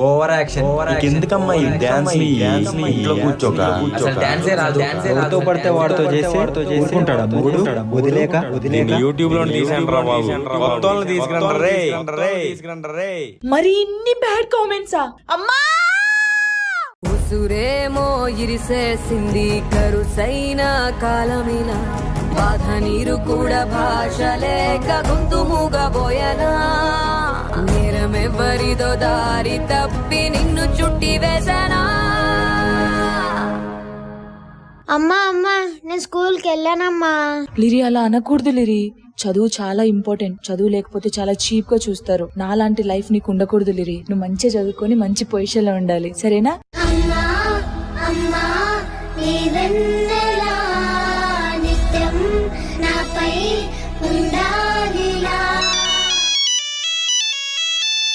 Over action. ఎందుకమ్మా ఈ dance ఇంట్లో కూర్చోక డాన్సే రాదు. ఎవరితో పడితే వాడితో చేసి ఊరుకుంటాడా మొగుడు? వదిలేక యూట్యూబ్ లో తీసుకుంటారా బాబు, కొత్త వాళ్ళని తీసుకురండి. మరి ఇన్ని బ్యాడ్ కామెంట్సా? అమ్మా ఉసురేమో ఇరిసేసింది కరుసైన కాలమిలా, బాధ నీరు కూడా భాష లేక గొంతు మూగబోయనా, నేరమెవ్వరిదో దారి తప్పి నిన్ను చుట్టి వేసనా. అమ్మా అమ్మా నేను స్కూల్కి వెళ్ళానమ్మా. లిరి అలా అనకూడదు లిరి, చదువు చాలా ఇంపార్టెంట్. చదువు లేకపోతే చాలా చీప్ గా చూస్తారు. నాలాంటి లైఫ్ నీకు ఉండకూడదు లిరి. నువ్వు మంచిగా చదువుకొని మంచి పొజిషన్ లో ఉండాలి, సరేనా? అమ్మా అమ్మా నీ వెన్న